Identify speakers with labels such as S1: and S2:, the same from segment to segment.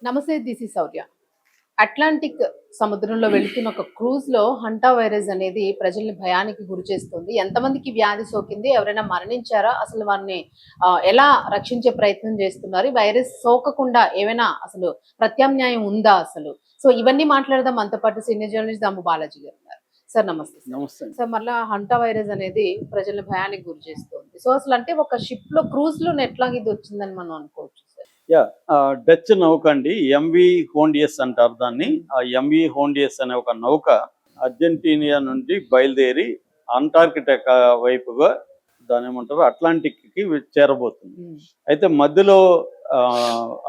S1: నమస్తే, this is Shaurya. Atlantic సముద్రంలో వెళుతున్న ఒక క్రూజ్ లో హంటా వైరస్ అనేది ప్రజల్ని భయానికి గురి చేస్తుంది. ఎంతమందికి వ్యాధి సోకింది? ఎవరైనా మరణించారా? అసలు వారిని ఎలా రక్షించే ప్రయత్నం చేస్తున్నారు? ఈ వైరస్ సోకకుండా ఏమైనా అసలు ప్రత్యామ్నాయం ఉందా అసలు? సో ఇవన్నీ మాట్లాడదాం. మనతో పాటు సీనియర్ జర్నలిస్ట్ దాము బాలాజీ గారు ఉన్నారు. సార్ నమస్తే.
S2: నమస్తే.
S1: సార్ మళ్ళా హంటా వైరస్ అనేది ప్రజల్ని భయానికి గురి చేస్తుంది. సో అసలు అంటే ఒక షిప్ లో క్రూజ్ లో ఎట్లా ఇది వచ్చిందని మనం అనుకోవచ్చు సార్?
S2: డచ్ నౌక అండి, ఎంవి హోండియస్ అంటారు దాన్ని. ఆ ఎంవి హోండియస్ అనే ఒక నౌక అర్జెంటీనియా నుండి బయలుదేరి అంటార్కిటికా వైపుగా దాని ఏమంటారు అట్లాంటిక్ కి చేరబోతుంది. అయితే మధ్యలో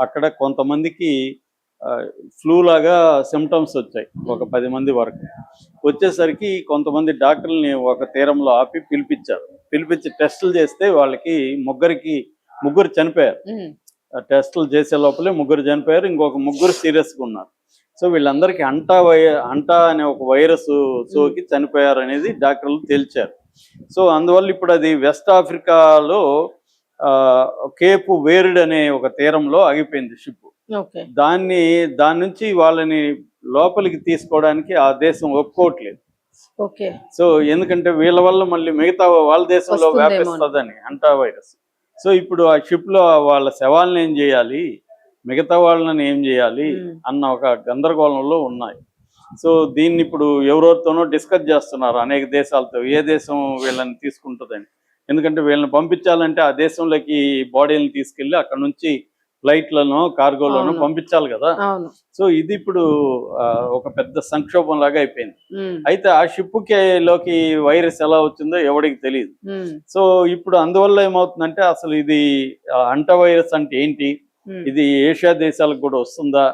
S2: అక్కడ కొంతమందికి ఫ్లూ లాగా సిమ్టమ్స్ వచ్చాయి, ఒక 10 మంది వరకు. వచ్చేసరికి కొంతమంది డాక్టర్లని ఒక తీరంలో ఆపి పిలిపించి టెస్టులు చేస్తే వాళ్ళకి ముగ్గురు చనిపోయారు. టెస్టులు చేసే లోపలే ముగ్గురు చనిపోయారు, ఇంకొక ముగ్గురు సీరియస్గా ఉన్నారు. సో వీళ్ళందరికీ అంటా అనే ఒక వైరస్ సోకి చనిపోయారు అనేది డాక్టర్లు తేల్చారు. సో అందువల్ల ఇప్పుడు అది వెస్ట్ ఆఫ్రికాలో కేపు వేర్డ్ అనే ఒక తీరంలో ఆగిపోయింది షిప్. దాని నుంచి వాళ్ళని లోపలికి తీసుకోవడానికి ఆ దేశం ఒప్పుకోవట్లేదు. సో ఎందుకంటే వీళ్ళ వల్ల మళ్ళీ మిగతా వాళ్ళ దేశంలో వ్యాపిస్తుందని అంటా వైరస్. సో ఇప్పుడు ఆ షిప్ లో వాళ్ళ శవాలను ఏం చేయాలి, మిగతా వాళ్ళని ఏం చేయాలి అన్న ఒక గందరగోళంలో ఉన్నాయి. సో దీన్ని ఇప్పుడు ఎవరెవరితోనో డిస్కస్ చేస్తున్నారు అనేక దేశాలతో, ఏ దేశం వీళ్ళని తీసుకుంటుందని. ఎందుకంటే వీళ్ళని పంపించాలంటే ఆ దేశంలోకి బాడీలను తీసుకెళ్లి అక్కడ నుంచి ఫ్లైట్లను కార్గోలను పంపించాలి కదా. సో ఇది ఇప్పుడు ఒక పెద్ద సంక్షోభం లాగా అయిపోయింది. అయితే ఆ షిప్ లోకి వైరస్ ఎలా వచ్చిందో ఎవరికి తెలియదు. సో ఇప్పుడు అందువల్ల ఏమవుతుందంటే అసలు ఇది అంటా వైరస్ అంటే ఏంటి, ఇది ఏషియా దేశాలకు కూడా వస్తుందా,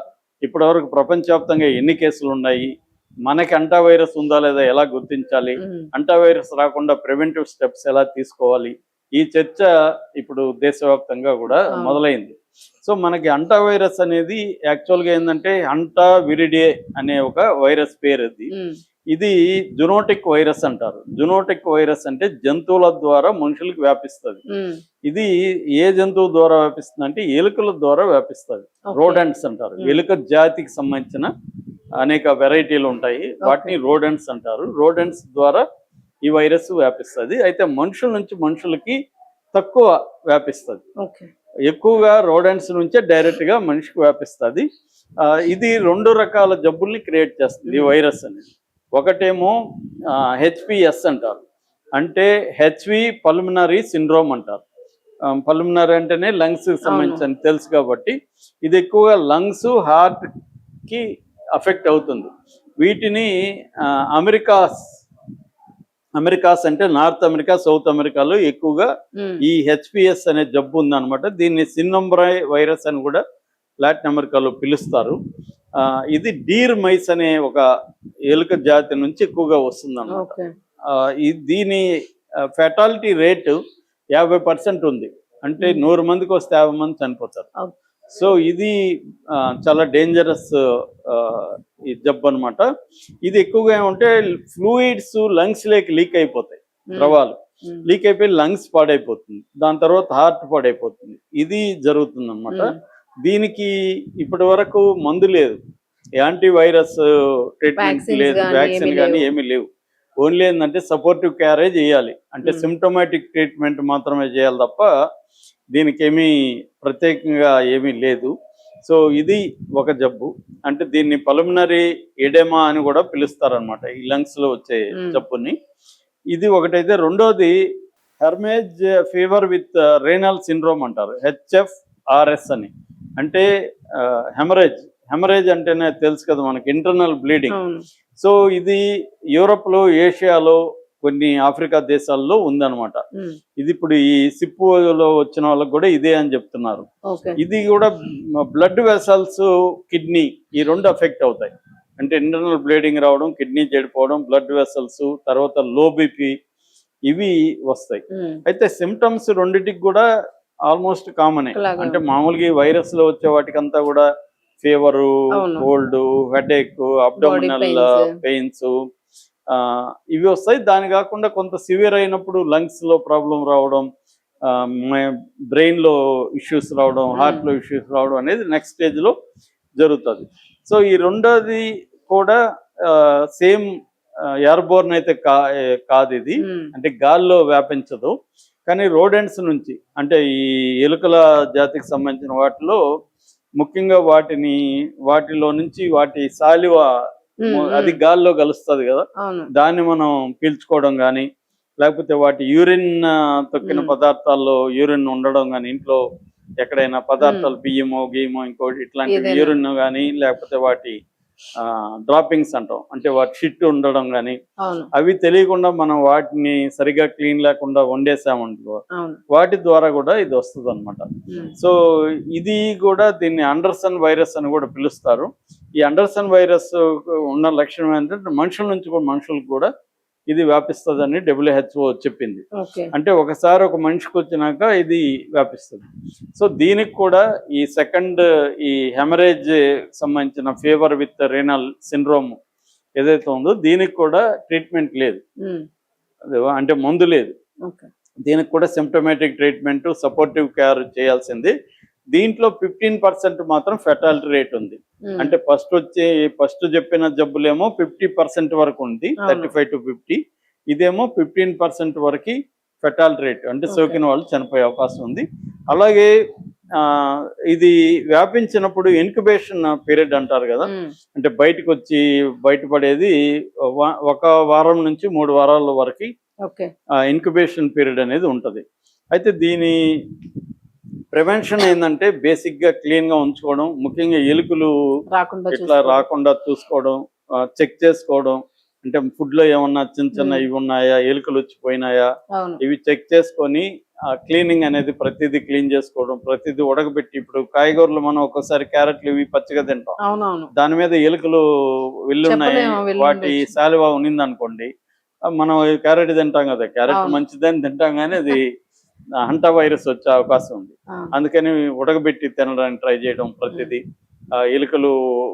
S2: ఇప్పటి వరకు ప్రపంచవ్యాప్తంగా ఎన్ని కేసులు ఉన్నాయి, మనకి అంటా వైరస్ ఉందా లేదా ఎలా గుర్తించాలి, అంటా వైరస్ రాకుండా ప్రివెంటివ్ స్టెప్స్ ఎలా తీసుకోవాలి, ఈ చర్చ ఇప్పుడు దేశవ్యాప్తంగా కూడా మొదలైంది. సో మనకి అంటా వైరస్ అనేది యాక్చువల్గా ఏంటంటే అంటా విరిడే అనే ఒక వైరస్ పేరు. ఇది జునోటిక్ వైరస్ అంటారు. జునోటిక్ వైరస్ అంటే జంతువుల ద్వారా మనుషులకు వ్యాపిస్తుంది. ఇది ఏ జంతువు ద్వారా వ్యాపిస్తుంది అంటే ఎలుకల ద్వారా వ్యాపిస్తుంది. రోడెంట్స్ అంటారు. ఎలుక జాతికి సంబంధించిన అనేక వెరైటీలు ఉంటాయి, వాటిని రోడెంట్స్ అంటారు. రోడెంట్స్ ద్వారా ఈ వైరస్ వ్యాపిస్తుంది. అయితే మనుషుల నుంచి మనుషులకి తక్కువ వ్యాపిస్తుంది, ఎక్కువగా రోడెంట్స్ నుంచే డైరెక్ట్ గా మనిషికి వ్యాపిస్తుంది. ఇది 2 రకాల జబ్బుల్ని క్రియేట్ చేస్తుంది ఈ వైరస్ అనేది. ఒకటేమో హెచ్పిఎస్ అంటారు, అంటే హెచ్వి పల్మినరీ సిండ్రోమ్ అంటారు. పల్మినరీ అంటేనే లంగ్స్ కి సంబంధించిన తెలుసు కాబట్టి ఇది ఎక్కువగా లంగ్స్, హార్ట్ కి అఫెక్ట్ అవుతుంది. వీటిని అమెరికాస్ అంటే నార్త్ అమెరికా, సౌత్ అమెరికాలో ఎక్కువగా ఈ హెచ్పిఎస్ అనే జబ్బు ఉందన్నమాట. దీన్ని సిన్నొంబ్రాయ్ వైరస్ అని కూడా లాటిన్ అమెరికాలో పిలుస్తారు. ఇది డీర్ మైస్ అనే ఒక ఎలుక జాతి నుంచి ఎక్కువగా వస్తుంది అన్నమాట. దీని ఫెటాలిటీ రేటు 50% ఉంది, అంటే 100 మందికి వస్తే 50 మంది చనిపోతారు. సో ఇది చాలా డేంజరస్ ఈ జబ్బు అనమాట. ఇది ఎక్కువగా ఏమంటే ఫ్లూయిడ్స్ లంగ్స్ లేకి లీక్ అయిపోతాయి, ద్రవాలు లీక్ అయిపోయి లంగ్స్ పాడైపోతుంది, దాని తర్వాత హార్ట్ పాడైపోతుంది. ఇది జరుగుతుంది అనమాట. దీనికి ఇప్పటి వరకు మందు లేదు, యాంటీవైరస్ ట్రీట్మెంట్ లేదు, వ్యాక్సిన్ కానీ ఏమీ లేవు. ఓన్లీ ఏంటంటే సపోర్టివ్ కేరే చేయాలి, అంటే సిమ్టమాటిక్ ట్రీట్మెంట్ మాత్రమే చేయాలి తప్ప దీనికి ఏమీ ప్రత్యేకంగా ఏమీ లేదు. సో ఇది ఒక జబ్బు, అంటే దీన్ని పల్మినరీ ఎడెమా అని కూడా పిలుస్తారనమాట, ఈ లంగ్స్ లో వచ్చే జబ్బుని. ఇది ఒకటైతే, రెండోది హెర్మేజ్ ఫీవర్ విత్ రేనల్ సిండ్రోమ్ అంటారు, HFRS అని. అంటే హెమరేజ్ అంటేనే తెలుసు కదా మనకి, ఇంటర్నల్ బ్లీడింగ్. సో ఇది యూరోప్ లో, ఏషియాలో, కొన్ని ఆఫ్రికా దేశాల్లో ఉందన్నమాట. ఇది ఇప్పుడు ఈ సిప్పులో వచ్చిన వాళ్ళకి కూడా ఇదే అని చెప్తున్నారు. ఇది కూడా బ్లడ్ వెసల్స్, కిడ్నీ, ఈ 2 అఫెక్ట్ అవుతాయి. అంటే ఇంటర్నల్ బ్లీడింగ్ రావడం, కిడ్నీ చెడిపోవడం, బ్లడ్ వెసల్స్, తర్వాత లో బీపీ, ఇవి వస్తాయి. అయితే సిమ్టమ్స్ రెండిటికి కూడా ఆల్మోస్ట్ కామనే. అంటే మామూలుగా ఈ వైరస్ లో వచ్చే వాటికంతా కూడా fever, cold, headache, abdominal pains, ఇవి వస్తాయి. దాని కాకుండా కొంత సివియర్ అయినప్పుడు లంగ్స్ లో ప్రాబ్లం రావడం, బ్రెయిన్ లో ఇష్యూస్ రావడం, హార్ట్ లో ఇష్యూస్ రావడం అనేది నెక్స్ట్ స్టేజ్ లో జరుగుతుంది. సో ఈ రెండోది కూడా సేమ్ ఎయిర్బోర్న్ అయితే కాదు ఇది, అంటే గాల్లో వ్యాపించదు. కానీ రోడెంట్స్ నుంచి, అంటే ఈ ఎలుకల జాతికి సంబంధించిన వాటిలో ముఖ్యంగా వాటిలో నుంచి వాటి సాలివ అది గాల్లో కలుస్తుంది కదా, దాన్ని మనం పీల్చుకోవడం కానీ, లేకపోతే వాటి యూరిన్ తొక్కిన పదార్థాల్లో యూరిన్ ఉండడం కానీ, ఇంట్లో ఎక్కడైనా పదార్థాలు బియ్యమో గీయమో ఇంకోటి ఇట్లాంటి యూరిన్ కానీ, లేకపోతే వాటి డ్రాపింగ్స్ అంటాం, అంటే వాటి షిట్ ఉండడం కానీ, అవి తెలియకుండా మనం వాటిని సరిగా క్లీన్ లేకుండా వండేసామనుకో, వాటి ద్వారా కూడా ఇది వస్తుంది అనమాట. సో ఇది కూడా దీన్ని అండర్సన్ వైరస్ అని కూడా పిలుస్తారు. ఈ అండర్సన్ వైరస్ ఉన్న లక్షణం ఏంటంటే మనుషుల నుంచి కూడా మనుషులకు కూడా ఇది వ్యాపిస్తుందని WHO చెప్పింది. అంటే ఒకసారి ఒక మనిషికి వచ్చినాక ఇది వ్యాపిస్తుంది. సో దీనికి కూడా ఈ సెకండ్ ఈ హెమరేజ్ సంబంధించిన ఫీవర్ విత్ రీనల్ సిండ్రోమ్ ఏదైతే ఉందో దీనికి కూడా ట్రీట్మెంట్ లేదు, అంటే మందు లేదు. దీనికి కూడా సిమ్టమేటిక్ ట్రీట్మెంట్, సపోర్టివ్ కేర్ చేయాల్సింది. దీంట్లో 15% మాత్రం ఫెటాలిటీ రేట్ ఉంది. అంటే ఫస్ట్ చెప్పిన జబ్బులేమో 50% వరకు ఉంది, 35 to 50. ఇదేమో 15% వరకు ఫెటాలిటీ రేట్, అంటే సోకిన వాళ్ళు చనిపోయే అవకాశం ఉంది. అలాగే ఇది వ్యాపించినప్పుడు ఇన్క్యుబేషన్ పీరియడ్ అంటారు కదా, అంటే బయటపడేది 1 వారం నుంచి 3 వారాల వరకు ఇన్క్యుబేషన్ పీరియడ్ అనేది ఉంటది. అయితే దీని ప్రివెన్షన్ ఏంటంటే బేసిక్ గా క్లీన్ గా ఉంచుకోవడం, ముఖ్యంగా ఎలుకలు ఇట్లా రాకుండా చూసుకోవడం, చెక్ చేసుకోవడం, అంటే ఫుడ్ లో ఏమన్నా చిన్న ఇవి ఉన్నాయా, ఎలుకలు వచ్చిపోయినాయా, ఇవి చెక్ చేసుకొని క్లీనింగ్ అనేది ప్రతిదీ క్లీన్ చేసుకోవడం, ప్రతిదీ ఉడకబెట్టి. ఇప్పుడు కాయగూరలు మనం ఒక్కోసారి క్యారెట్లు ఇవి పచ్చిగా తింటాం, దాని మీద ఎలుకలు వెళ్ళున్నాయి, వాటి శాలువా ఉన్నింది అనుకోండి, మనం క్యారెట్ తింటాం కదా, క్యారెట్ మంచిదని తింటాం కానీ అది హంటా వైరస్ వచ్చే అవకాశం ఉంది. అందుకని ఉడకబెట్టి తినడానికి ట్రై చేయడం, ప్రతిదీ ఎలుకలు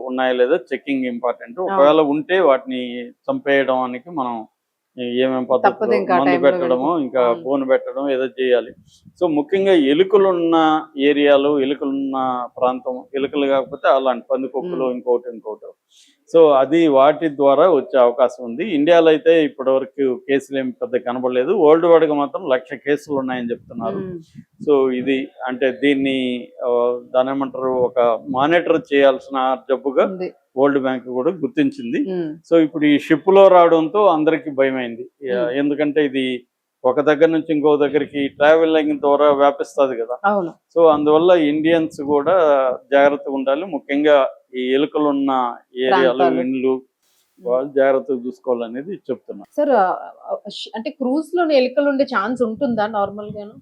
S2: ఉన్నాయా లేదా చెకింగ్ ఇంపార్టెంట్. ఒకవేళ ఉంటే వాటిని చంపేయడానికి మనం ఏమేమి పద్ధతులు మందు పెట్టడము, ఇంకా బోన్ పెట్టడం ఏదో చేయాలి. సో ముఖ్యంగా ఎలుకలున్న ఏరియాలు, ఎలుకలున్న ప్రాంతం, ఎలుకలు కాకపోతే అలాంటి పందికొక్కులు ఇంకోటి. సో అది వాటి ద్వారా వచ్చే అవకాశం ఉంది. ఇండియాలో అయితే ఇప్పటి వరకు కేసులు ఏమి పెద్ద కనబడలేదు. వరల్డ్ వైడ్ గా మాత్రం 1,00,000 కేసులు ఉన్నాయని చెప్తున్నారు. సో ఇది అంటే దీన్ని దాని ఏమంటారు, ఒక మానిటర్ చేయాల్సిన జబ్బుగా వరల్డ్ బ్యాంక్ కూడా గుర్తించింది. సో ఇప్పుడు ఈ షిప్ లో రావడంతో అందరికి భయమైంది, ఎందుకంటే ఇది ఒక దగ్గర నుంచి ఇంకో దగ్గరికి ట్రావెలింగ్ ద్వారా వ్యాపిస్తుంది కదా. సో అందువల్ల ఇండియన్స్ కూడా జాగ్రత్తగా ఉండాలి. ముఖ్యంగా ఈ ఎలుకలు ఉన్న ఏరియాలు, ఇండ్లు వాళ్ళు జాగ్రత్తగా చూసుకోవాలనేది చెప్తున్నా.
S1: సార్ అంటే క్రూజ్ లో ఎలుకలు ఉండే ఛాన్స్ ఉంటుందా నార్మల్ గాను?